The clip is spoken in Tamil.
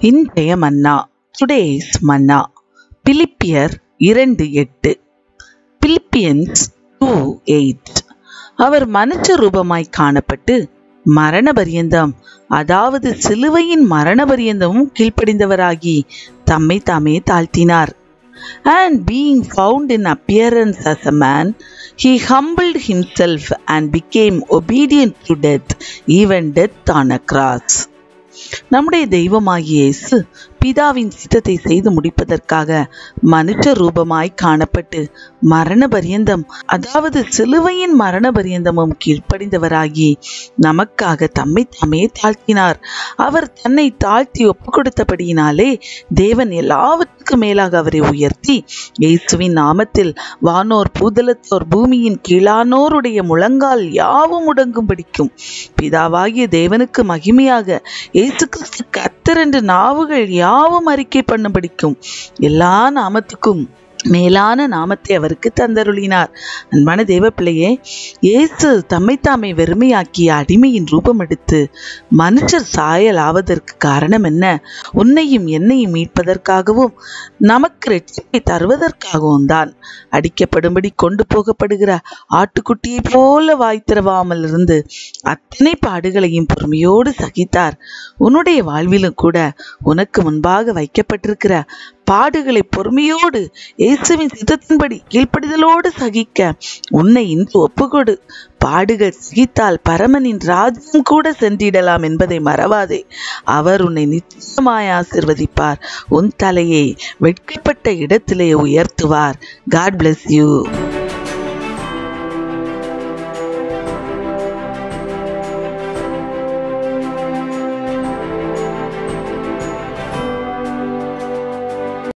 இன்றைய மன்னா. டுடேஸ் மன்னா. பிலிப்பியர் 2:8. பிலிப்பியன்ஸ் 2:8. அவர் மனுஷ ரூபமாய் காணப்பட்டு மரண பரியந்தம், அதாவது சிலுவையின் மரண பரியந்தமும் கீழ்ப்படிந்தவராகி தம்மை தாமே தாழ்த்தினார். And being found in appearance as a man, he humbled himself and became obedient to death, even death on a cross. நம்முடைய தெய்வமாகிய இயேசு பிதாவின் சித்தத்தை செய்து முடிப்பதற்காக மனுஷ ரூபமாய் காணப்பட்டு மரண பரியந்தம், அதாவது சிலுவையின் மரண பரியந்தமும் கீழ்ப்படிந்தவராகி நமக்காக தம்மை தாமே தாழ்த்தினார். அவர் தன்னை தாழ்த்தி ஒப்பு கொடுத்தபடியினாலே தேவன் எல்லாவற்றுக்கும் மேலாக அவரை உயர்த்தி இயேசுவின் நாமத்தில் வானோர் பூதலத்தோர் பூமியின் கீழானோருடைய முழங்கால் யாவும் முடங்கும்படிக்கும் பிதாவாகிய தேவனுக்கு மகிமையாக இயேசு கிறிஸ்து கர்த்தர் என்று நாவுகள் யாவும் அறிக்கை பண்ணும்படிக்கும் எல்லா நாமத்துக்கும் மேலான நாமத்தை அவருக்கு தந்தருளினார். அன்பான தேவ பிள்ளையே, இயேசு தம்மைத்தாமே வெறுமையாக்கிய அடிமையின் ரூபம் எடுத்து மனுஷர் சாயல் ஆவதற்கு காரணம் என்ன? உன்னையும் என்னையும் மீட்பதற்காகவும் நமக்கு ரட்சிப்பை தருவதற்காகவும் தான். அடிக்கப்படும்படி கொண்டு போகப்படுகிற ஆட்டுக்குட்டியை போல வாய் திறவாமல் இருந்து அத்தனை பாடுகளையும் பொறுமையோடு சகித்தார். உன்னுடைய வாழ்விலும் கூட உனக்கு முன்பாக வைக்கப்பட்டிருக்கிற பாடுகளை பொறுமையோடு இயேசுவின் சித்தத்தின்படி கீழ்ப்படிதலோடு சகிக்க உன்னை இன்று ஒப்புக்கொடு. பாடுகள் சகித்தால் பரமனின் ராஜ்யம் கூட சென்றிடலாம் என்பதை மறவாதே. அவர் உன்னை நிச்சயமாய் ஆசீர்வதிப்பார். உன் தலையை வெட்கப்பட்ட இடத்திலே உயர்த்துவார். God bless you.